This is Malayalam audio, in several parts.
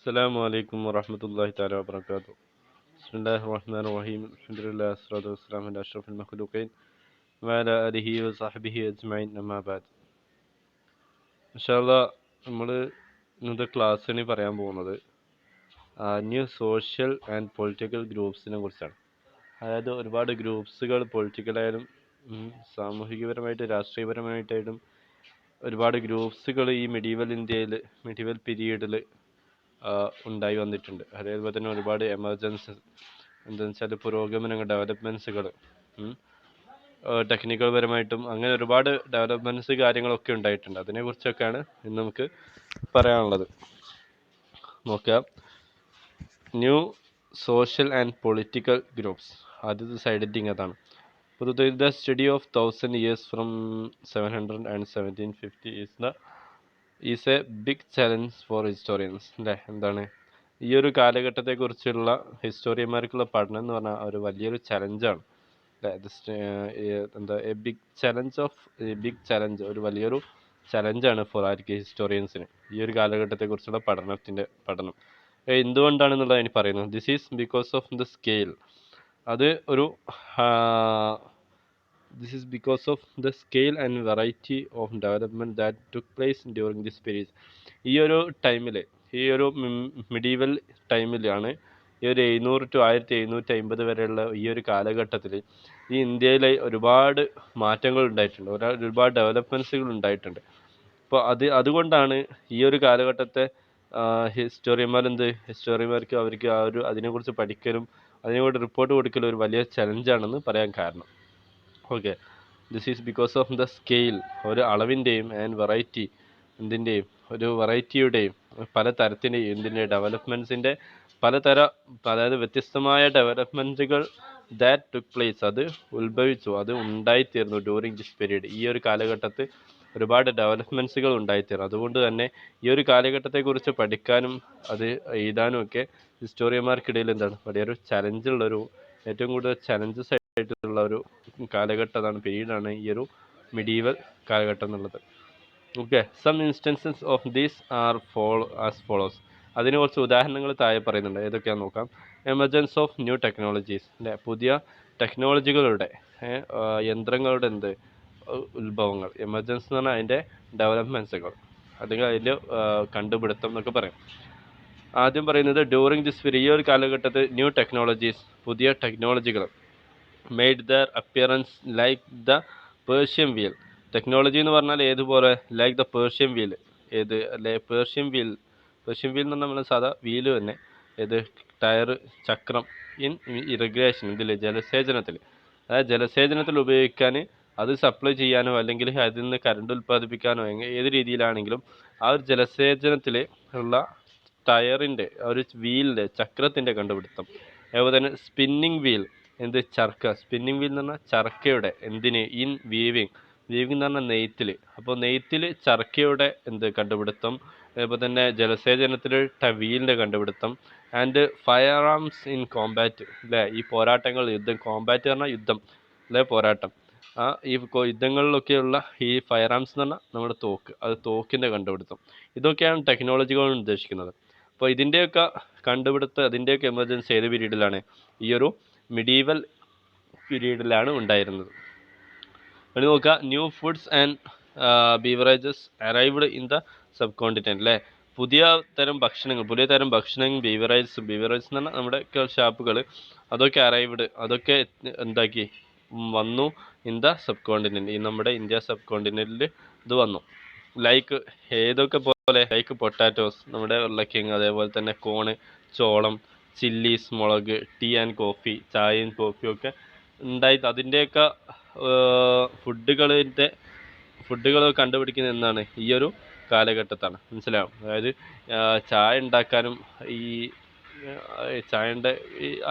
السلام عليكم ورحمة الله تعالى وبركاته. بسم الله الرحمن الرحيم. الحمد لله والصلاة والسلام على أشرف المخلوقين وعلى آله وصحبه أجمعين أما بعد. ഇൻഷാല്ലാ നമ്മൾ ഇന്നത്തെ ക്ലാസ്സിന് പറയാൻ പോകുന്നത് ന്യൂ സോഷ്യൽ ആൻഡ് പൊളിറ്റിക്കൽ ഗ്രൂപ്പ്സിനെ കുറിച്ചാണ്. അതായത് ഒരുപാട് ഗ്രൂപ്പ്സുകൾ പൊളിറ്റിക്കലായാലും സാമൂഹികപരമായിട്ട് രാഷ്ട്രീയപരമായിട്ടായിട്ടും ഒരുപാട് ഗ്രൂപ്പ്സുകൾ ഈ മിഡീവൽ പീരീഡിൽ ഉണ്ടായി വന്നിട്ടുണ്ട്. അതേപോലെ തന്നെ ഒരുപാട് എമർജൻസി എന്താണെന്ന് വെച്ചാൽ പുരോഗമനങ്ങൾ ഡെവലപ്മെൻറ്റ്സുകൾ ടെക്നിക്കൽ പരമായിട്ടും അങ്ങനെ ഒരുപാട് ഡെവലപ്മെൻറ്റ്സ് കാര്യങ്ങളൊക്കെ ഉണ്ടായിട്ടുണ്ട്. അതിനെക്കുറിച്ചൊക്കെയാണ് ഇന്ന് നമുക്ക് പറയാനുള്ളത്. നോക്കാം. New social and political groups. ആദ്യത്തെ സൈഡ് ഹെഡിങ് അതാണ്. The study of 1000 years from 700 and 1750 is a big challenge for historians. അല്ലേ, എന്താണ് ഈ ഒരു കാലഘട്ടത്തെക്കുറിച്ചുള്ള ഹിസ്റ്റോറിയന്മാർക്കുള്ള പഠനം എന്ന് പറഞ്ഞാൽ ഒരു വലിയൊരു ചലഞ്ചാണ്. എന്താ ബിഗ് ചലഞ്ച് ഒരു വലിയൊരു ചലഞ്ചാണ് ഫോർ ആർക്ക് ഹിസ്റ്റോറിയൻസിന് ഈ ഒരു കാലഘട്ടത്തെക്കുറിച്ചുള്ള പഠനം. എന്തുകൊണ്ടാണെന്നുള്ളത് എനിക്ക് പറയുന്നത്. This is because of the scale. അത് ഒരു This is because of the scale and variety of development that took place during this period. ഈ ഒരു മിഡീവൽ ടൈമിലാണ് ഈ ഒരു 700 to 1750 വരെയുള്ള ഈ ഒരു കാലഘട്ടത്തിൽ ഈ ഇന്ത്യയിലെ ഒരുപാട് മാറ്റങ്ങൾ ഉണ്ടായിട്ടുണ്ട്, ഒരുപാട് ഡെവലപ്മെൻറ്റ്സുകൾ ഉണ്ടായിട്ടുണ്ട്. അപ്പോൾ അതുകൊണ്ടാണ് ഈ ഒരു കാലഘട്ടത്തെ ഹിസ്റ്റോറിയന്മാർക്ക് അവർക്ക് അതിനെക്കുറിച്ച് പഠിക്കലും അതിനെക്കുറിച്ച് റിപ്പോർട്ട് കൊടുക്കലും ഒരു വലിയ ചലഞ്ചാണെന്ന് പറയാൻ കാരണം. Okay, this is because of the scale, ഒരു അളവിൻ്റെയും ആൻഡ് വെറൈറ്റി, ഒരു വെറൈറ്റിയുടെയും പല തരത്തിൻ്റെയും ഡെവലപ്മെൻറ്റ്സിൻ്റെ അതായത് വ്യത്യസ്തമായ ഡെവലപ്മെൻറ്റുകൾ ദാറ്റ് ടുക്ക് പ്ലേസ്, അത് ഉണ്ടായിത്തീർന്നു ഡ്യൂറിങ് ദിസ് പീരീഡ്. ഈ ഒരു കാലഘട്ടത്തിൽ ഒരുപാട് ഡെവലപ്മെൻറ്റ്സുകൾ ഉണ്ടായിത്തീർന്നു. അതുകൊണ്ട് തന്നെ ഈ ഒരു കാലഘട്ടത്തെക്കുറിച്ച് പഠിക്കാനും അത് എഴുതാനും ഒക്കെ ഹിസ്റ്റോറിയന്മാർക്കിടയിൽ വലിയൊരു ചലഞ്ചുള്ളൊരു ഏറ്റവും കൂടുതൽ ചലഞ്ചസ് ആയിട്ടുള്ള ഒരു കാലഘട്ടമാണ്, പീരീഡാണ് ഈ ഒരു മിഡീവൽ കാലഘട്ടം എന്നുള്ളത്. Okay, some instances of these are as follows. അതിന് കുറച്ച് ഉദാഹരണങ്ങൾ താഴെ പറയുന്നുണ്ട്. ഏതൊക്കെയാണെന്ന് നോക്കാം. എമർജൻസ് ഓഫ് ന്യൂ ടെക്നോളജീസ്, പുതിയ ടെക്നോളജികളുടെ യന്ത്രങ്ങളുടെ ഉത്ഭവങ്ങൾ. എമർജൻസ് എന്ന് പറഞ്ഞാൽ അതിൻ്റെ ഡെവലപ്മെൻറ്റ്സുകൾ അല്ലെങ്കിൽ അതിൻ്റെ കണ്ടുപിടുത്തം എന്നൊക്കെ പറയും. ആദ്യം പറയുന്നത് ഡ്യൂറിങ് ദിസ് പീരീഡ്, ഈ ഒരു കാലഘട്ടത്തിൽ ന്യൂ ടെക്നോളജീസ്, പുതിയ ടെക്നോളജികൾ made there appearance like the Persian wheel. Technology എന്ന് പറഞ്ഞാൽ ഏതുപോലെ, like the Persian wheel. Persian wheel എന്ന് പറഞ്ഞാൽ നമ്മൾ സാധാ വീല് തന്നെ, ടയർ, ചക്രം. ഇൻ ഇറിഗേഷൻ, ജലസേചനത്തിൽ, അതായത് ജലസേചനത്തിൽ ഉപയോഗിക്കാൻ, അത് സപ്ലൈ ചെയ്യാനോ അല്ലെങ്കിൽ അതിൽ നിന്ന് കറണ്ട് ഉൽപ്പാദിപ്പിക്കാനോ ഏത് രീതിയിലാണെങ്കിലും ആ ഒരു ജലസേചനത്തിൽ ഉള്ള ടയറിൻ്റെ ഒരു വീലിൻ്റെ ചക്രത്തിൻ്റെ കണ്ടുപിടുത്തം. അതുപോലെ തന്നെ സ്പിന്നിങ് വീൽ, സ്പിന്നിങ് വീൽ എന്ന് പറഞ്ഞാൽ ചർക്കയുടെ ഇൻ വീവിങ് എന്ന് പറഞ്ഞാൽ നെയ്ത്തിൽ. അപ്പോൾ നെയ്ത്തിൽ ചർക്കയുടെ കണ്ടുപിടുത്തം. അതുപോലെ തന്നെ ജലസേചനത്തിൽ വീലിൻ്റെ കണ്ടുപിടുത്തം. And fire arms in Kombat, അല്ലേ, ഈ പോരാട്ടങ്ങൾ, കോമ്പാറ്റ് പറഞ്ഞാൽ യുദ്ധം, അല്ലെ, പോരാട്ടം. ഈ യുദ്ധങ്ങളിലൊക്കെയുള്ള ഈ ഫയർ ആംസ് എന്ന് പറഞ്ഞാൽ നമ്മുടെ തോക്കിൻ്റെ കണ്ടുപിടുത്തം. ഇതൊക്കെയാണ് ടെക്നോളജികൾ ഉദ്ദേശിക്കുന്നത്. അപ്പോൾ ഇതിൻ്റെയൊക്കെ കണ്ടുപിടുത്തം, അതിൻ്റെയൊക്കെ എമർജൻസി ഏത് പീരീഡിലാണ്? ഈ ഒരു മിഡീവൽ പീരീഡിലാണ് ഉണ്ടായിരുന്നത്. അത് നോക്കുക. New foods and beverages arrived in the sub continent, അല്ലേ, പുതിയ തരം ഭക്ഷണങ്ങൾ, ബീവറേജ് എന്ന് പറഞ്ഞാൽ നമ്മുടെ ഷാപ്പുകൾ, അതൊക്കെ വന്നു ഇൻ ദ സബ് കോണ്ടിനെൻ്റ്, ഈ നമ്മുടെ ഇന്ത്യ സബ് കോണ്ടിനെൻ്റിൽ ഇത് വന്നു. ഏതൊക്കെ പോലെ, പൊട്ടാറ്റോസ്, നമ്മുടെ ഉരുളക്കിഴങ്ങ്, അതേപോലെ തന്നെ കോണ്, ചോളം, ചില്ലീസ്, മുളക്, ടീ ആൻഡ് കോഫി, ചായയും കോഫിയും ഒക്കെ ഉണ്ടായി. അതിൻ്റെയൊക്കെ ഫുഡുകൾ കണ്ടുപിടിക്കുന്നത് എന്നാണ്? ഈ ഒരു കാലഘട്ടത്താണ്. മനസ്സിലാവും. അതായത് ചായ ഉണ്ടാക്കാനും ഈ ചായൻ്റെ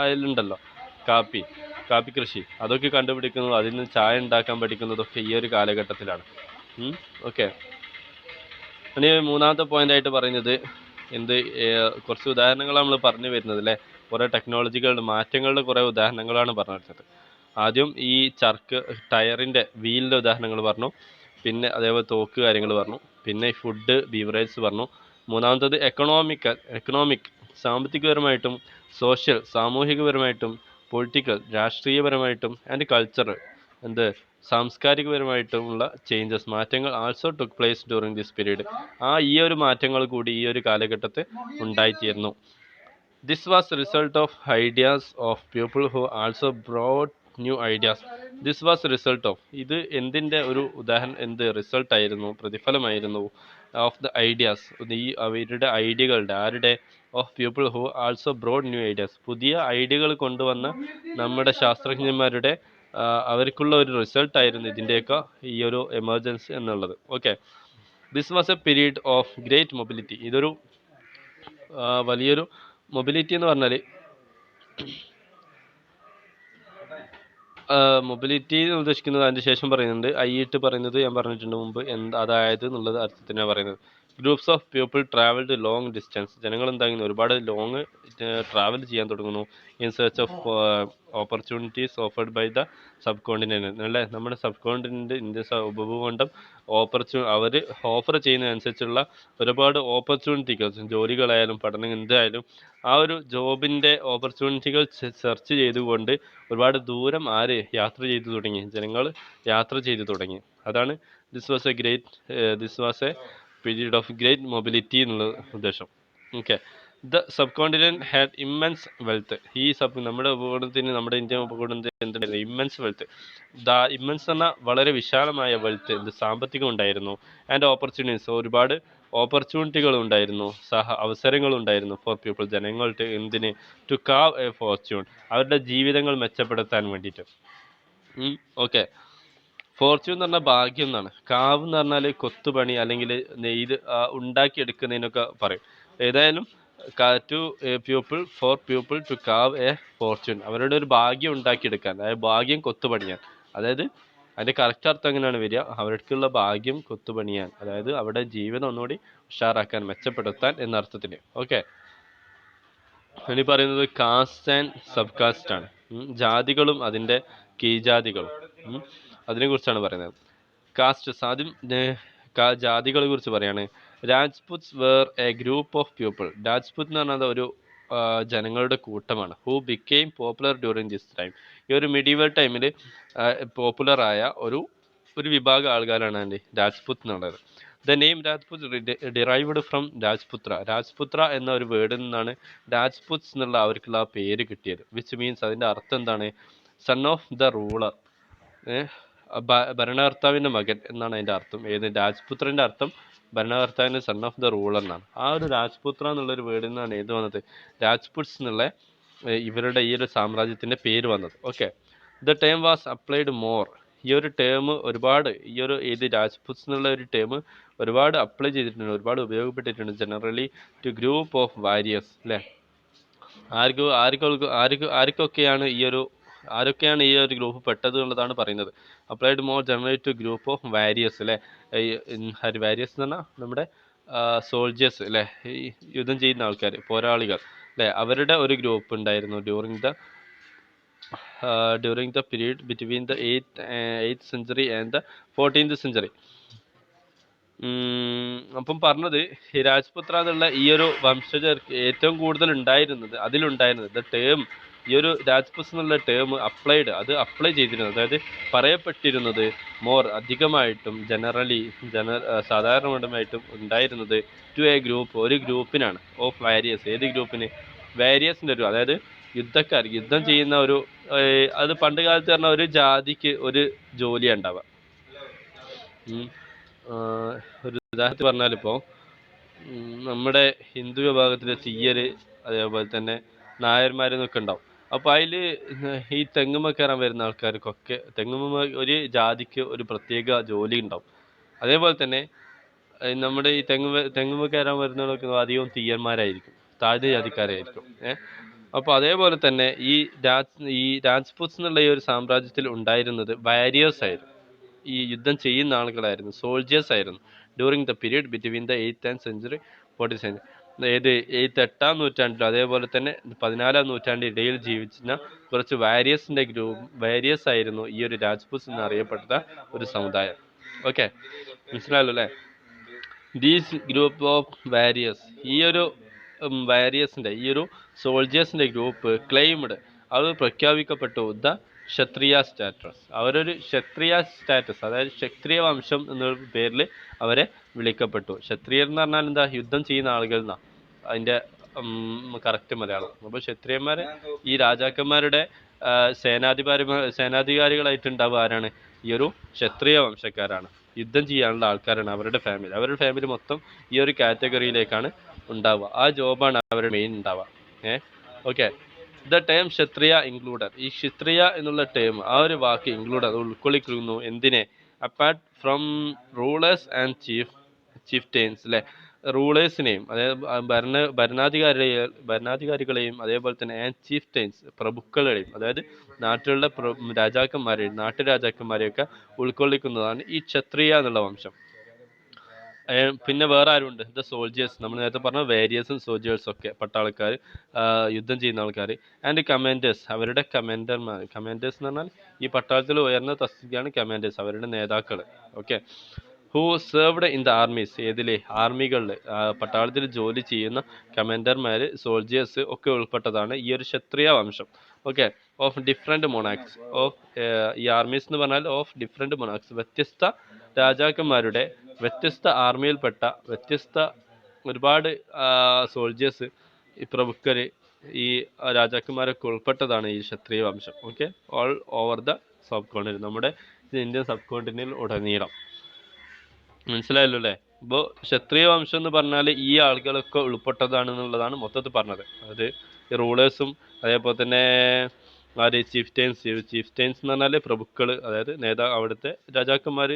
അതിലുണ്ടല്ലോ കാപ്പി കൃഷി, അതൊക്കെ കണ്ടുപിടിക്കുന്നത്, അതിൽ നിന്ന് ചായ ഉണ്ടാക്കാൻ പഠിക്കുന്നതൊക്കെ ഈ ഒരു കാലഘട്ടത്തിലാണ്. ഓക്കെ, ഇനി മൂന്നാമത്തെ പോയിൻ്റായിട്ട് പറയുന്നത് കുറച്ച് ഉദാഹരണങ്ങൾ നമ്മൾ പറഞ്ഞു വരുന്നത്, അല്ലേ, കുറേ ടെക്നോളജികളുടെ മാറ്റങ്ങളുടെ കുറേ ഉദാഹരണങ്ങളാണ് പറഞ്ഞു വരുന്നത്. ആദ്യം ഈ ടയറിൻ്റെ വീലിൻ്റെ ഉദാഹരണങ്ങൾ പറഞ്ഞു, പിന്നെ അതേപോലെ തോക്ക് കാര്യങ്ങൾ പറഞ്ഞു, പിന്നെ ഫുഡ് ബീവറേജസ് പറഞ്ഞു, മൂന്നാമത്തത് എക്കണോമിക് സാമ്പത്തികപരമായിട്ടും, സോഷ്യൽ സാമൂഹികപരമായിട്ടും, പൊളിറ്റിക്കൽ രാഷ്ട്രീയപരമായിട്ടും, ആൻഡ് കൾച്ചറൽ സാംസ്കാരികപരമായിട്ടുമുള്ള മാറ്റങ്ങൾ also took place during this period. ഈ ഒരു മാറ്റങ്ങൾ കൂടി ഈ ഒരു കാലഘട്ടത്തിൽ ഉണ്ടായിത്തീർന്നു. This was result of ideas of people who also brought new ideas. This was result of, ഇത് എന്തിൻ്റെ ഒരു റിസൾട്ടായിരുന്നു, പ്രതിഫലമായിരുന്നു, ഓഫ് ദ ഐഡിയാസ്, അവരുടെ ഐഡിയകളുടെ, ആരുടെ, of people who also brought new ideas, പുതിയ ഐഡിയകൾ കൊണ്ടുവന്ന നമ്മുടെ ശാസ്ത്രജ്ഞന്മാരുടെ അവർക്കുള്ള ഒരു റിസൾട്ടായിരുന്നു ഇതിൻ്റെയൊക്കെ ഈ ഒരു എമർജൻസി എന്നുള്ളത്. Okay, this was A period of great mobility. ഇതൊരു വലിയൊരു മൊബിലിറ്റി എന്ന് പറഞ്ഞാൽ, മൊബിലിറ്റി എന്ന് ഉദ്ദേശിക്കുന്നത് അതിന് ശേഷം പറയുന്നുണ്ട്, പറയുന്നത് ഞാൻ പറഞ്ഞിട്ടുണ്ട് മുമ്പ്, അതായത് എന്നുള്ളത് അർത്ഥത്തിനാണ് പറയുന്നത്. Groups of people travelled long distance. ജനങ്ങൾ എന്താകുന്നു, ഒരുപാട് ലോങ് ട്രാവൽ ചെയ്യാൻ തുടങ്ങുന്നു. In search of opportunities offered by the subcontinent. അല്ലേ, നമ്മുടെ സബ് കോണ്ടിനെന്റ് ഇന്ത്യ ഉപഭൂഖണ്ഡം അവർ ഓഫർ ചെയ്യുന്നതനുസരിച്ചുള്ള ഒരുപാട് ഓപ്പർച്യൂണിറ്റികൾ, ജോലികളായാലും പഠനം എന്തായാലും ആ ഒരു ജോബിൻ്റെ ഓപ്പർച്യൂണിറ്റികൾ സെർച്ച് ചെയ്തുകൊണ്ട് ഒരുപാട് ദൂരം യാത്ര ചെയ്തു തുടങ്ങി, ജനങ്ങൾ യാത്ര ചെയ്തു തുടങ്ങി. അതാണ് this was A period of great mobility എന്നുള്ള ഉദ്ദേശം. Okay, the sub continent had immense wealth. നമ്മുടെ ഉപഭൂഖണ്ഡത്തിന്, നമ്മുടെ ഇന്ത്യൻ ഉപഭൂഖണ്ഡത്തിന് എന്തുണ്ടായിരുന്നു, ഇമ്മൻസ് വെൽത്ത്. ഇമ്മൻസ് എന്ന വളരെ വിശാലമായ വെൽത്ത്, സാമ്പത്തികം ഉണ്ടായിരുന്നു. ആൻഡ് ഓപ്പർച്യൂണിറ്റീസ്, ഒരുപാട് ഓപ്പർച്യൂണിറ്റികൾ ഉണ്ടായിരുന്നു, അവസരങ്ങൾ ഉണ്ടായിരുന്നു. ഫോർ പീപ്പിൾ, ജനങ്ങൾക്ക് എന്തിന്, ടു കാവ് എ ഫോർച്യൂൺ, അവരുടെ ജീവിതങ്ങൾ മെച്ചപ്പെടുത്താൻ വേണ്ടിയിട്ട്. ഓക്കെ, ഫോർച്യൂൺ എന്ന് പറഞ്ഞാൽ ഭാഗ്യം എന്നാണ്. കാവ് എന്ന് പറഞ്ഞാൽ കൊത്തുപണി അല്ലെങ്കിൽ ഉണ്ടാക്കിയെടുക്കുന്നതിനൊക്കെ പറയും. ഏതായാലും for people to carve a fortune, അവരുടെ ഒരു ഭാഗ്യം ഉണ്ടാക്കിയെടുക്കാൻ, അതായത് ഭാഗ്യം കൊത്തുപണിയാൻ. അതായത് അതിൻ്റെ കറക്റ്റ് അർത്ഥം എങ്ങനെയാണ് വരിക, അവർക്കുള്ള ഭാഗ്യം കൊത്തുപണിയാൻ, അതായത് അവരുടെ ജീവിതം ഒന്നുകൂടി ഉഷാറാക്കാൻ, മെച്ചപ്പെടുത്താൻ എന്ന അർത്ഥത്തിന്. ഓക്കെ, ഇനി പറയുന്നത് കാസ്റ്റ് ആൻഡ് സബ് കാസ്റ്റ് ആണ്. ജാതികളും അതിൻ്റെ കീഴ്ജാതികളും, അതിനെക്കുറിച്ചാണ് പറയുന്നത്. കാസ്റ്റ്സ്, ആദ്യം ജാതികളെ കുറിച്ച് പറയാണ്. Rajputs were a group of people. Rajput എന്ന് പറഞ്ഞാൽ ഒരു ജനങ്ങളുടെ കൂട്ടമാണ്. Who became popular during this time. ഈ ഒരു മിഡീവൽ ടൈമിൽ പോപ്പുലറായ ഒരു വിഭാഗം ആൾക്കാരാണ് രാജ്പുത്ത് എന്നുള്ളത്. The name Rajput derived from Rajputra. Rajputra എന്ന ഒരു വേർഡിൽ നിന്നാണ് രാജ്പുത്സ് എന്നുള്ള അവർക്കുള്ള ആ പേര് കിട്ടിയത്. വിച്ച് മീൻസ്, അതിൻ്റെ അർത്ഥം എന്താണ്, സൺ ഓഫ് ദ റൂളർ, ഭരണകർത്താവിൻ്റെ മകൻ എന്നാണ് അതിൻ്റെ അർത്ഥം. രാജ്പുത്രൻ്റെ അർത്ഥം ഭരണകർത്താവിൻ്റെ സൺ ഓഫ് ദ റൂളർ എന്നാണ്. ആ ഒരു രാജ്പുത്ര എന്നുള്ളൊരു വേർഡിൽ നിന്നാണ് ഏത് വന്നത്, രാജ്പുട്സ് എന്നുള്ള ഇവരുടെ ഈ ഒരു സാമ്രാജ്യത്തിൻ്റെ പേര് വന്നത്. Okay, the term was applied more. ഈ ഒരു ടേം ഒരുപാട്, രാജ്പുത്സ് എന്നുള്ള ഒരു ടേം ഒരുപാട് അപ്ലൈ ചെയ്തിട്ടുണ്ട്, ഒരുപാട് ഉപയോഗപ്പെട്ടിട്ടുണ്ട്. Generally to group of warriors. അല്ലേ, ആർക്കൊക്കെയാണ് ഈ ഒരു ഗ്രൂപ്പ് പെട്ടത് എന്നുള്ളതാണ് പറയുന്നത്. Applied more generally to group of warriors. അല്ലേ, വാരിയേഴ്സ് എന്ന് പറഞ്ഞാൽ നമ്മുടെ സോൾജേഴ്സ്, അല്ലേ, യുദ്ധം ചെയ്യുന്ന ആൾക്കാർ, പോരാളികൾ, അല്ലേ, അവരുടെ ഒരു ഗ്രൂപ്പ് ഉണ്ടായിരുന്നു during the period between the 8th century and the 14th century. അപ്പം പറഞ്ഞത്, ഈ രാജ്പുത്ര എന്നുള്ള ഈ ഒരു വംശജർക്ക് ഏറ്റവും കൂടുതൽ അതിലുണ്ടായിരുന്നത് ദ ടേം, ഈ ഒരു രാജ്പുത് എന്നുള്ള ടേം അപ്ലൈ ചെയ്തിരുന്നത്, അതായത് പറയപ്പെട്ടിരുന്നത് മോർ അധികമായിട്ടും, സാധാരണമായിട്ടും ഉണ്ടായിരുന്നത് ടു എ ഗ്രൂപ്പ്, ഒരു ഗ്രൂപ്പിനാണ്, ഓഫ് വാരിയേഴ്സ്. ഏത് ഗ്രൂപ്പിന്, വാരിയേഴ്സിൻ്റെ ഒരു, അതായത് യുദ്ധക്കാർ, യുദ്ധം ചെയ്യുന്ന ഒരു, അത് പണ്ട് കാലത്ത് പറഞ്ഞ ഒരു ജാതിക്ക് ഒരു ജോലിയാണ് ഉണ്ടാവുക. ഒരു ഉദാഹരണത്തിന് പറഞ്ഞാലിപ്പോൾ നമ്മുടെ ഹിന്ദു വിഭാഗത്തിലെ തീയര്, അതേപോലെ തന്നെ നായന്മാരെന്നൊക്കെ ഉണ്ടാവും. അപ്പോൾ അതിൽ ഈ തെങ്ങുമ്മ കയറാൻ വരുന്ന ആൾക്കാർക്കൊക്കെ ഒരു ജാതിക്ക് ഒരു പ്രത്യേക ജോലി ഉണ്ടാവും. അതേപോലെ തന്നെ നമ്മുടെ ഈ തെങ്ങുമ്മ കയറാൻ വരുന്നവർക്ക് അധികവും തീയന്മാരായിരിക്കും, താഴ്ന്ന ജാതിക്കാരായിരിക്കും. അപ്പോൾ അതേപോലെ തന്നെ ഈ രാജ്പുത്സ് എന്നുള്ള ഈ ഒരു സാമ്രാജ്യത്തിൽ ഉണ്ടായിരുന്നത് വാരിയേഴ്സ് ആയിരുന്നു, ഈ യുദ്ധം ചെയ്യുന്ന ആളുകളായിരുന്നു, സോൾജേഴ്സ് ആയിരുന്നു. During the period between the 8th century 14th century. 8th നൂറ്റാണ്ടിലും അതേപോലെ തന്നെ 14th നൂറ്റാണ്ടിൻ്റെ ഇടയിൽ ജീവിച്ചിരുന്ന കുറച്ച് വാരിയേഴ്സ് ആയിരുന്നു ഈ ഒരു രാജ്പുത്സ് എന്നറിയപ്പെട്ട ഒരു സമുദായം. ഓക്കെ, മനസ്സിലായല്ലോ അല്ലേ? ദീസ് ഗ്രൂപ്പ് ഓഫ് വാരിയേഴ്സ്, ഈ ഒരു വാരിയേഴ്സിൻ്റെ, ഈ ഒരു സോൾജേഴ്സിൻ്റെ ഗ്രൂപ്പ് ക്ലെയിംഡ്, അത് പ്രഖ്യാപിക്കപ്പെട്ടു ദ ക്ഷത്രിയ സ്റ്റാറ്റസ്, അവരൊരു ക്ഷത്രിയ സ്റ്റാറ്റസ്, അതായത് ക്ഷത്രിയ വംശം എന്നൊരു പേരിൽ അവരെ വിളിക്കപ്പെട്ടു. ക്ഷത്രിയർ എന്ന് പറഞ്ഞാൽ എന്താ, യുദ്ധം ചെയ്യുന്ന ആളുകൾ എന്നാ അതിൻ്റെ കറക്റ്റ് മലയാളം. അപ്പോൾ ക്ഷത്രിയന്മാർ ഈ രാജാക്കന്മാരുടെ സേനാധികാരികളായിട്ടുണ്ടാവുക ആരാണ്, ഈ ഒരു ക്ഷത്രിയ വംശക്കാരാണ്. യുദ്ധം ചെയ്യാനുള്ള ആൾക്കാരാണ് അവരുടെ ഫാമിലി മൊത്തം ഈ ഒരു കാറ്റഗറിയിലേക്കാണ് ഉണ്ടാവുക. ആ ജോബാണ് അവരുടെ മെയിൻ ഉണ്ടാവുക. Okay. The term Kshatriya included, ഈ ക്ഷത്രിയ എന്നുള്ള ടേം, ആ ഒരു വാക്ക് ഇൻക്ലൂഡ്, അത് ഉൾക്കൊള്ളിക്കുന്നു എന്തിനെ, അപ്പാർട്ട് ഫ്രം റൂളേഴ്സ് ആൻഡ് ചീഫ്റ്റെയിൻസ്, അല്ലേ, റൂളേഴ്സിനെയും, അതായത് ഭരണാധികാരികളെയും അതേപോലെ തന്നെ ആൻഡ് ചീഫ്റ്റെയിൻസ്, പ്രഭുക്കളെയും, അതായത് നാട്ടിലുള്ള നാട്ടുരാജാക്കന്മാരെയൊക്കെ ഉൾക്കൊള്ളിക്കുന്നതാണ് ഈ ക്ഷത്രിയ എന്നുള്ള വംശം. പിന്നെ വേറെ ആരുണ്ട്, ദ സോൾജേഴ്സ്, നമ്മൾ നേരത്തെ പറഞ്ഞ വേരിയസും സോൾജേഴ്സും ഒക്കെ, പട്ടാളക്കാർ, യുദ്ധം ചെയ്യുന്ന ആൾക്കാർ, ആൻഡ് കമാൻഡേഴ്സ്, അവരുടെ കമാൻഡേഴ്സ് എന്ന് പറഞ്ഞാൽ ഈ പട്ടാളത്തിൽ ഉയർന്ന തസ്തികയാണ് കമാൻഡേഴ്സ്, അവരുടെ നേതാക്കൾ. Okay. Who served in the armies, ഏതിലെ ആർമികളിൽ, പട്ടാളത്തിൽ ജോലി ചെയ്യുന്ന കമാൻഡർമാർ, സോൾജേഴ്സ് ഒക്കെ ഉൾപ്പെട്ടതാണ് ഈ ഒരു ക്ഷത്രിയ വംശം. ഓക്കെ. ഓഫ് ഡിഫറെൻറ്റ് മൊണാക്സ്, ഈ ആർമീസ് എന്ന് പറഞ്ഞാൽ ഓഫ് ഡിഫറെൻറ്റ് മൊണാക്സ്, വ്യത്യസ്ത രാജാക്കന്മാരുടെ, വ്യത്യസ്ത ആർമിയിൽപ്പെട്ട വ്യത്യസ്ത ഒരുപാട് സോൾജേഴ്സ്, ഈ പ്രഭുക്കർ, ഈ രാജാക്കന്മാരൊക്കെ ഉൾപ്പെട്ടതാണ് ഈ ക്ഷത്രിയ വംശം. Okay. All over the sub continent, നമ്മുടെ ഇന്ത്യൻ സബ് കോണ്ടിനെന്റിൽ ഉടനീളം. മനസ്സിലായല്ലോ അല്ലേ? ഇപ്പോൾ ക്ഷത്രിയ വംശം എന്ന് പറഞ്ഞാൽ ഈ ആളുകളൊക്കെ ഉൾപ്പെട്ടതാണെന്നുള്ളതാണ് മൊത്തത്തിൽ പറഞ്ഞത്. അതായത് ഈ റൂളേഴ്സും അതേപോലെ തന്നെ ആര്, ചീഫ്റ്റെയിൻസ് എന്ന് പറഞ്ഞാൽ പ്രഭുക്കൾ, അതായത് അവിടുത്തെ രാജാക്കന്മാർ,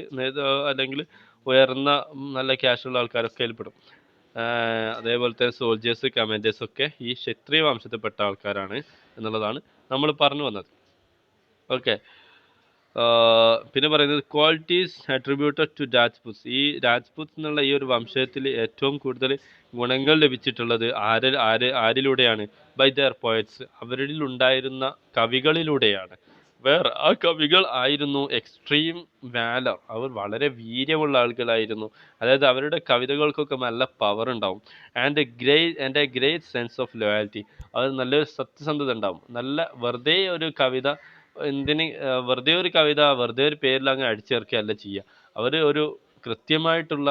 അല്ലെങ്കിൽ ഉയർന്ന നല്ല ക്യാഷുള്ള ആൾക്കാരൊക്കെ അതിൽപ്പെടും. അതേപോലെ തന്നെ സോൾജേഴ്സ്, കമാൻഡേഴ്സ് ഒക്കെ ഈ ക്ഷത്രിയ വംശത്തിൽപ്പെട്ട ആൾക്കാരാണ് എന്നുള്ളതാണ് നമ്മൾ പറഞ്ഞു വന്നത്. ഓക്കെ. പിന്നെ പറയുന്നത് ക്വാളിറ്റീസ് അട്രിബ്യൂട്ടഡ് ടു രാജ്പുത്സ്, ഈ രാജ്പുത്ത് എന്നുള്ള ഈ ഒരു വംശത്തിൽ ഏറ്റവും കൂടുതൽ ഗുണങ്ങൾ ലഭിച്ചിട്ടുള്ളത് ആരിലൂടെയാണ്, ബൈ ദർ പോയറ്റ്സ്, അവരിൽ ഉണ്ടായിരുന്ന കവികളിലൂടെയാണ്. ആ കവികൾ ആയിരുന്നു എക്സ്ട്രീം വാലർ, അവർ വളരെ വീര്യമുള്ള ആളുകളായിരുന്നു. അതായത് അവരുടെ കവിതകൾക്കൊക്കെ നല്ല പവർ ഉണ്ടാവും. And A great sense of loyalty, അത് നല്ലൊരു സത്യസന്ധത ഉണ്ടാവും. നല്ല വെറുതെ ഒരു കവിത, വെറുതെ ഒരു പേരിൽ അങ്ങ് അടിച്ചേർക്കുകയല്ല ചെയ്യുക. അവർ ഒരു കൃത്യമായിട്ടുള്ള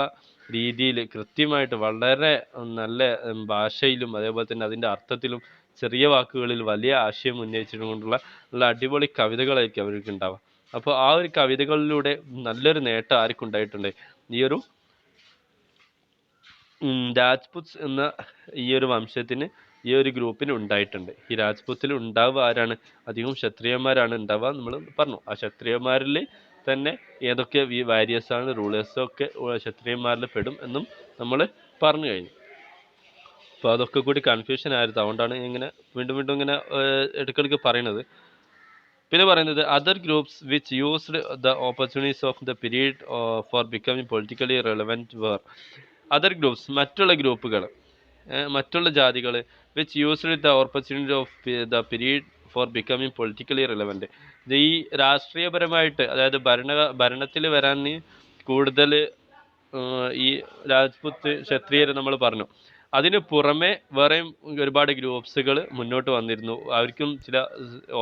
രീതിയിൽ, കൃത്യമായിട്ട് വളരെ നല്ല ഭാഷയിലും അതേപോലെ തന്നെ അതിൻ്റെ അർത്ഥത്തിലും ചെറിയ വാക്കുകളിൽ വലിയ ആശയം ഉന്നയിച്ചുകൊണ്ടുള്ള നല്ല അടിപൊളി കവിതകളായിരിക്കും അവർക്ക് ഉണ്ടാവുക. അപ്പോൾ ആ ഒരു കവിതകളിലൂടെ നല്ലൊരു നേട്ടം ആർക്കുണ്ടായിട്ടുണ്ട്, ഈ ഒരു രാജ്പുത്സ് എന്ന ഈ ഒരു വംശത്തിന്, ഈ ഒരു ഗ്രൂപ്പിന് ഉണ്ടായിട്ടുണ്ട്. ഈ രാജ്പുത്തിൽ ഉണ്ടാവുക ആരാണ്, അധികം ക്ഷത്രിയന്മാരാണ് ഉണ്ടാവുക നമ്മൾ പറഞ്ഞു. ആ ക്ഷത്രിയന്മാരിൽ തന്നെ ഏതൊക്കെ വാരിയേഴ്സാണ്, റൂളേഴ്സും ഒക്കെ ക്ഷത്രിയന്മാരിൽ പെടും എന്നും നമ്മൾ പറഞ്ഞു കഴിഞ്ഞു. അപ്പോൾ അതൊക്കെ കൂടി കൺഫ്യൂഷൻ ആയിരുന്നു, അതുകൊണ്ടാണ് ഇങ്ങനെ വീണ്ടും ഇങ്ങനെ ഇടയ്ക്കിടയ്ക്ക് പറയുന്നത്. പിന്നെ പറയുന്നത് other groups which used the opportunities of the period for becoming politically relevant where, other groups, മറ്റുള്ള ഗ്രൂപ്പുകൾ, മറ്റുള്ള ജാതികൾ, which used the opportunity of the period for becoming politically relevant, ഈ രാഷ്ട്രീയപരമായിട്ട്, അതായത് ഭരണത്തിൽ വരാൻ കൂടുതൽ ഈ രാജ്പുത്ത് ക്ഷത്രിയർ നമ്മൾ പറഞ്ഞു. അതിന് പുറമെ വേറെയും ഒരുപാട് ഗ്രൂപ്പ്സുകൾ മുന്നോട്ട് വന്നിരുന്നു, അവർക്കും ചില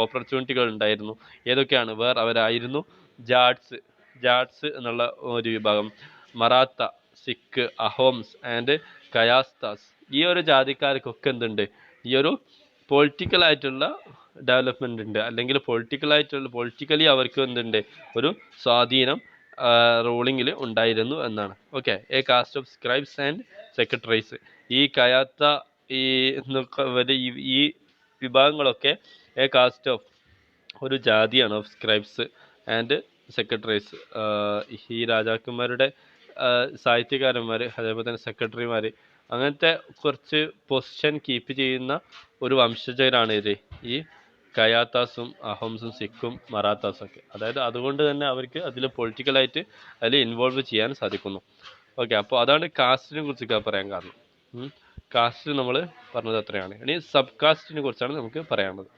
ഓപ്പർച്യൂണിറ്റികൾ ഉണ്ടായിരുന്നു. ഏതൊക്കെയാണ്? അവരായിരുന്നു ജാട്സ് എന്നുള്ള ഒരു വിഭാഗം, മറാത്ത, സിഖ്, അഹോംസ് ആൻഡ് കയാസ്താസ്. ഈ ഒരു ജാതിക്കാർക്കൊക്കെ എന്തുണ്ട്, ഈ ഒരു പൊളിറ്റിക്കലായിട്ടുള്ള ഡെവലപ്മെൻ്റ് ഉണ്ട്, അല്ലെങ്കിൽ പൊളിറ്റിക്കലി അവർക്ക് എന്തുണ്ട്, ഒരു സ്വാധീനം റൂളിങ്ങിൽ ഉണ്ടായിരുന്നു എന്നാണ്. Okay. A caste of scribes and secretaries, ഈ കയാത്ത, ഈ വിഭാഗങ്ങളൊക്കെ എ കാസ്റ്റ് ഓഫ്, ഒരു ജാതിയാണ്, ഓഫ് സ്ക്രൈബ്സ് ആൻഡ് സെക്രട്ടറീസ്, ഈ രാജാക്കന്മാരുടെ സാഹിത്യകാരന്മാർ, അതേപോലെ തന്നെ സെക്രട്ടറിമാർ, അങ്ങനത്തെ കുറച്ച് പൊസിഷൻ കീപ്പ് ചെയ്യുന്ന ഒരു വംശജരാണ് ഇത്, ഈ കയാത്താസും അഹോംസും സിഖും മറാത്താസും ഒക്കെ. അതായത് അതുകൊണ്ട് തന്നെ അവർക്ക് അതിൽ പൊളിറ്റിക്കലായിട്ട് അതിൽ ഇൻവോൾവ് ചെയ്യാൻ സാധിക്കുന്നു. ഓക്കെ. അപ്പോൾ അതാണ് കാസ്റ്റിനെ കുറിച്ചൊക്കെ പറയാൻ കാരണം. കാസ്റ്റ് നമ്മൾ പറഞ്ഞത് അത്രയാണ്. ഇനി സബ് കാസ്റ്റിനെ കുറിച്ചാണ് നമുക്ക് പറയാനുള്ളത്.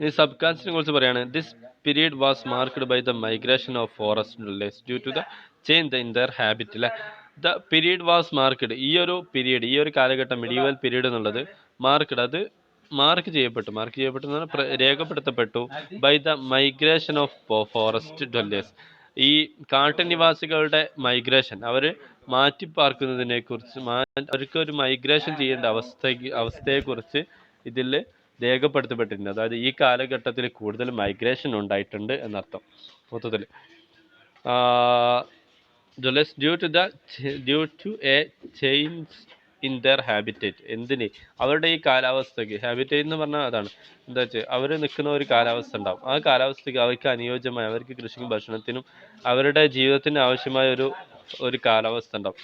ഈ സബ് കാസ്റ്റിനെ കുറിച്ച് പറയുകയാണ്, this period was marked by the migration of forest dwellers due to the change in their habit. The period was marked. ഈ ഒരു പീരീഡ്, ഈ ഒരു കാലഘട്ടം medieval period എന്നുള്ളത് മാർക്കഡ്, അത് മാർക്ക് ചെയ്യപ്പെട്ടു എന്ന് പറഞ്ഞാൽ രേഖപ്പെടുത്തപ്പെട്ടു by the migration of forest dwellers. ഈ കാട്ടുനിവാസികളുടെ മൈഗ്രേഷൻ, അവർ മാറ്റിപ്പാർക്കുന്നതിനെ കുറിച്ച്, അവർക്ക് ഒരു മൈഗ്രേഷൻ ചെയ്യേണ്ട അവസ്ഥയെക്കുറിച്ച് ഇതിൽ രേഖപ്പെടുത്തപ്പെട്ടിട്ടുണ്ട്. അതായത് ഈ കാലഘട്ടത്തിൽ കൂടുതൽ മൈഗ്രേഷൻ ഉണ്ടായിട്ടുണ്ട് എന്നർത്ഥം മൊത്തത്തിൽ. Due to a change in their habitat. എന്തിന്? അവരുടെ ഈ കാലാവസ്ഥയ്ക്ക്. ഹാബിറ്റേറ്റ് എന്ന് പറഞ്ഞാൽ അതാണ്, എന്താ വെച്ചാൽ അവർ നിൽക്കുന്ന ഒരു കാലാവസ്ഥ ഉണ്ടാവും. ആ കാലാവസ്ഥയ്ക്ക് അവർക്ക് അനുയോജ്യമായ, അവർക്ക് കൃഷിക്കും ഭക്ഷണത്തിനും അവരുടെ ജീവിതത്തിന് ആവശ്യമായ ഒരു കാലാവസ്ഥ ഉണ്ടാവും.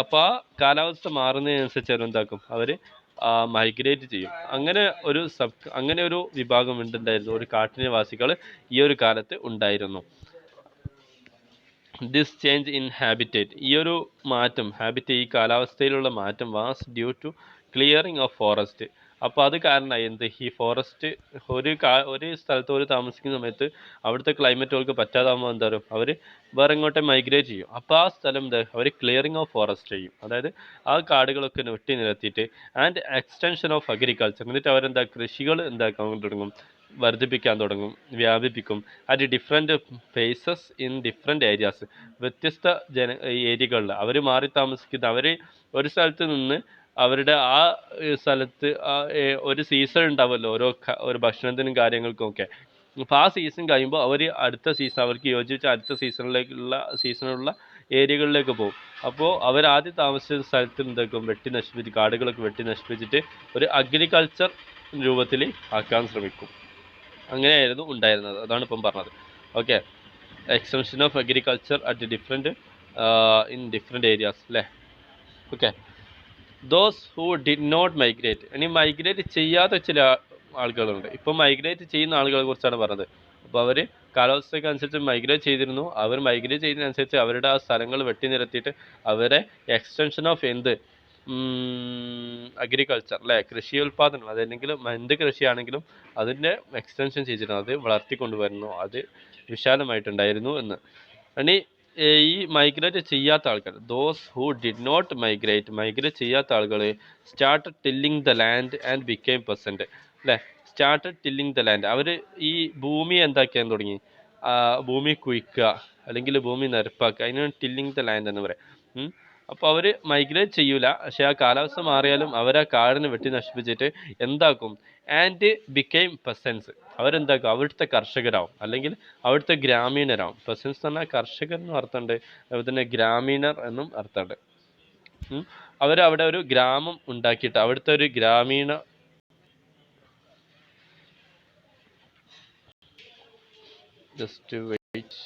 അപ്പോൾ ആ കാലാവസ്ഥ മാറുന്നതിനനുസരിച്ച് അവരെന്താക്കും, അവർ മൈഗ്രേറ്റ് ചെയ്യും. അങ്ങനെ ഒരു വിഭാഗം ഉണ്ടായിരുന്നു, ഒരു കാട്ടുനിവാസികൾ ഈ ഒരു കാലത്ത് ഉണ്ടായിരുന്നു. ദിസ് ചേഞ്ച് ഇൻ ഹാബിറ്റേറ്റ്, ഈ ഒരു മാറ്റം, ഈ കാലാവസ്ഥയിലുള്ള മാറ്റം was due to clearing of forest. അപ്പോൾ അത് കാരണമായി എന്ത്, ഈ ഫോറസ്റ്റ് ഒരു സ്ഥലത്ത് ഒരു താമസിക്കുന്ന സമയത്ത് അവിടുത്തെ ക്ലൈമറ്റുകൾക്ക് പറ്റാതാകുമ്പോൾ എന്താ പറയും, അവർ വേറെ ഇങ്ങോട്ടേ മൈഗ്രേറ്റ് ചെയ്യും. അപ്പോൾ ആ സ്ഥലം എന്താ, അവർ ക്ലിയറിംഗ് ഓഫ് ഫോറസ്റ്റ് ചെയ്യും. അതായത് ആ കാടുകളൊക്കെ വെട്ടി നിരത്തിയിട്ട് ആൻഡ് എക്സ്റ്റൻഷൻ ഓഫ് അഗ്രികൾച്ചർ, എന്നിട്ട് അവരെന്താ കൃഷികൾ എന്താക്കാൻ തുടങ്ങും, വർദ്ധിപ്പിക്കാൻ തുടങ്ങും, വ്യാപിപ്പിക്കും. At different phases in different areas, വ്യത്യസ്ത ഏരിയകളിൽ അവർ മാറി താമസിക്കുന്ന, അവർ ഒരു സ്ഥലത്ത് നിന്ന് അവരുടെ ആ സ്ഥലത്ത് ഒരു സീസൺ ഉണ്ടാവുമല്ലോ ഒരു ഭക്ഷണത്തിനും കാര്യങ്ങൾക്കും ഒക്കെ. അപ്പോൾ ആ സീസൺ കഴിയുമ്പോൾ അവർ അടുത്ത സീസൺ, അവർക്ക് യോജിച്ച അടുത്ത സീസണുള്ള ഏരിയകളിലേക്ക് പോകും. അപ്പോൾ അവരാദ്യം താമസിച്ച സ്ഥലത്ത് എന്താക്കും, കാടുകളൊക്കെ വെട്ടി നശിപ്പിച്ചിട്ട് ഒരു അഗ്രികൾച്ചർ രൂപത്തിൽ ആക്കാൻ ശ്രമിക്കും. അങ്ങനെയായിരുന്നു ഉണ്ടായിരുന്നത്. അതാണ് ഇപ്പം പറഞ്ഞത്. Okay, extension of agriculture at in different areas അല്ലേ. Okay, those who did not migrate. ഇനി മൈഗ്രേറ്റ് ചെയ്യാത്ത ചില ആളുകളുണ്ട്. ഇപ്പം മൈഗ്രേറ്റ് ചെയ്യുന്ന ആളുകളെ കുറിച്ചാണ് പറഞ്ഞത്. അപ്പോൾ അവർ കാലാവസ്ഥയ്ക്ക് അനുസരിച്ച് മൈഗ്രേറ്റ് ചെയ്തിരുന്നു. അവർ മൈഗ്രേറ്റ് ചെയ്യുന്നതിനനുസരിച്ച് അവരുടെ ആ സ്ഥലങ്ങൾ വെട്ടി നിരത്തിയിട്ട് അവരെ എക്സ്റ്റൻഷൻ ഓഫ് അഗ്രികൾച്ചർ അല്ലേ, കൃഷി ഉൽപ്പാദനം, അതല്ലെങ്കിൽ എന്ത് കൃഷിയാണെങ്കിലും അതിൻ്റെ എക്സ്റ്റൻഷൻ ചെയ്തിരുന്നു, അത് വളർത്തിക്കൊണ്ടുവരുന്നു, അത് വിശാലമായിട്ടുണ്ടായിരുന്നു എന്ന്. ഇനി ഈ മൈഗ്രേറ്റ് ചെയ്യാത്ത ആൾക്കാർ, those who did not migrate ചെയ്യാത്ത ആളുകൾ started tilling the land and became peasants അല്ലേ. സ്റ്റാർട്ടഡ് ടില്ലിങ് ദ ലാൻഡ്, അവർ ഈ ഭൂമി എന്താക്കാൻ തുടങ്ങി, ഭൂമി കുഴിക്കുക അല്ലെങ്കിൽ ഭൂമി നിരപ്പാക്കുക, അതിനാണ് ടില്ലിങ് ദ ലാൻഡ് എന്ന് പറയാം. അപ്പോൾ അവർ മൈഗ്രേറ്റ് ചെയ്യൂല, പക്ഷെ ആ കാലാവസ്ഥ മാറിയാലും അവർ ആ കാടിനെ വെട്ടി നശിപ്പിച്ചിട്ട് എന്താക്കും, ആൻഡ് ബിക്കെയിം പെസൻസ്, അവരെന്താക്കും, അവിടുത്തെ കർഷകരാവും അല്ലെങ്കിൽ അവിടുത്തെ ഗ്രാമീണരാവും. പെസൻസ് എന്ന് പറഞ്ഞാൽ കർഷകർ എന്നും അർത്ഥമുണ്ട്, അതുപോലെ തന്നെ ഗ്രാമീണർ എന്നും അർത്ഥമുണ്ട്. അവരവിടെ ഒരു ഗ്രാമം ഉണ്ടാക്കിയിട്ട് അവിടുത്തെ ഒരു ഗ്രാമീണ ജസ്റ്റ് വെയിറ്റ്.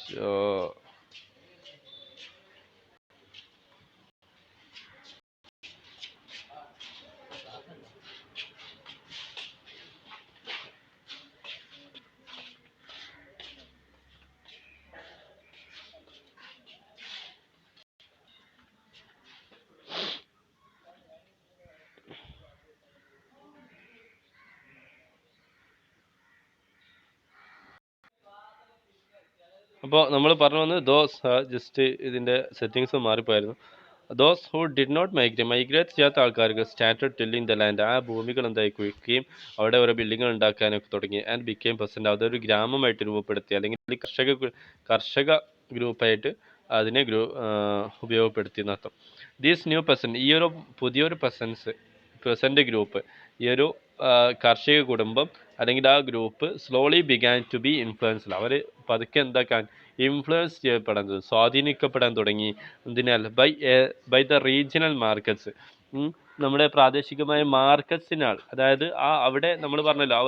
അപ്പോൾ നമ്മൾ പറഞ്ഞു വന്നത് ജസ്റ്റ് ഇതിൻ്റെ സെറ്റിങ്സ് മാറിപ്പോയായിരുന്നു. Those who did not migrate ചെയ്യാത്ത ആൾക്കാർക്ക് സ്റ്റാർട്ടഡ് ടില്ലിങ് ദ ലാൻഡ്, ആ ഭൂമികൾ എന്തായി കുഴിക്കുകയും അവിടെ ഓരോ ബിൽഡിങ്ങുകൾ ഉണ്ടാക്കാനൊക്കെ തുടങ്ങി. ആൻഡ് ബിക്കെയിം പെർസെൻറ്റ്, അതൊരു ഗ്രാമമായിട്ട് രൂപപ്പെടുത്തി അല്ലെങ്കിൽ കർഷക ഗ്രൂപ്പായിട്ട് അതിനെ ഉപയോഗപ്പെടുത്തി എന്നർത്ഥം. ദീസ് ന്യൂ പെർസെൻറ്റ്, ഈ ഒരു പുതിയൊരു പെർസെൻറ്റ് ഗ്രൂപ്പ്, ഈ ഒരു കാർഷിക കുടുംബം അല്ലെങ്കിൽ ആ group slowly began to be influenced, അവർ പതുക്കെ എന്താക്കാൻ, ഇൻഫ്ലുവൻസ് ചെയ്യപ്പെടാൻ, സ്വാധീനിക്കപ്പെടാൻ തുടങ്ങി. എന്തിനാൽ ബൈ ദ റീജിയണൽ മാർക്കറ്റ്സ്, നമ്മുടെ പ്രാദേശികമായ മാർക്കറ്റ്സിനാൽ. അതായത് അവിടെ നമ്മൾ പറഞ്ഞല്ലോ,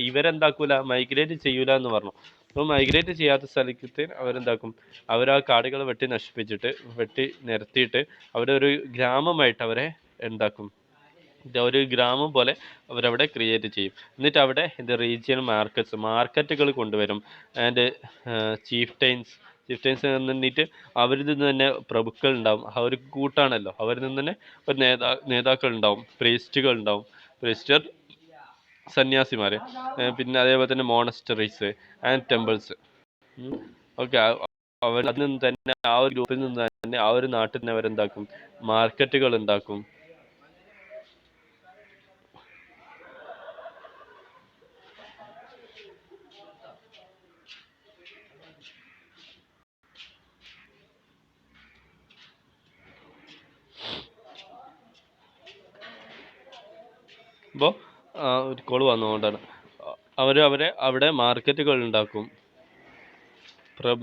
ഇവരെന്താക്കൂല, മൈഗ്രേറ്റ് ചെയ്യൂല എന്ന് പറഞ്ഞു. അപ്പോൾ മൈഗ്രേറ്റ് ചെയ്യാത്ത സ്ഥലത്ത് അവരെന്താക്കും, ആ കാടുകൾ വെട്ടി നിരത്തിയിട്ട് അവരൊരു ഗ്രാമമായിട്ട് അവരെ എന്താക്കും, ഒരു ഗ്രാമം പോലെ അവരവിടെ ക്രിയേറ്റ് ചെയ്യും. എന്നിട്ട് അവിടെ റീജിയണൽ മാർക്കറ്റുകൾ കൊണ്ടുവരും. ആൻഡ് ചീഫ് ടൈൻസ് എന്നിട്ട് അവരിൽ നിന്ന് തന്നെ പ്രഭുക്കൾ ഉണ്ടാവും. ഒരു കൂട്ടാണല്ലോ, അവരിൽ നിന്ന് തന്നെ ഒരു നേതാക്കൾ ഉണ്ടാവും, പ്രീസ്റ്റർ സന്യാസിമാർ, പിന്നെ അതേപോലെ തന്നെ മോണസ്റ്ററീസ് ആൻഡ് ടെമ്പിൾസ്. ഓക്കെ, അവർ അതിൽ നിന്ന് തന്നെ ആ ഒരു ഗ്രൂപ്പിൽ നിന്ന് തന്നെ ആ ഒരു നാട്ടിൽ തന്നെ അവരെന്താക്കും, മാർക്കറ്റുകൾ ഉണ്ടാക്കും. അപ്പോൾ ഒരു കോള് വന്നുകൊണ്ടാണ് അവരെ അവിടെ മാർക്കറ്റുകൾ ഉണ്ടാക്കും.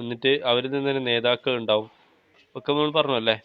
എന്നിട്ട് അവരിൽ നിന്ന് തന്നെ നേതാക്കൾ ഉണ്ടാവും ഒക്കെ നമ്മൾ പറഞ്ഞല്ലേ.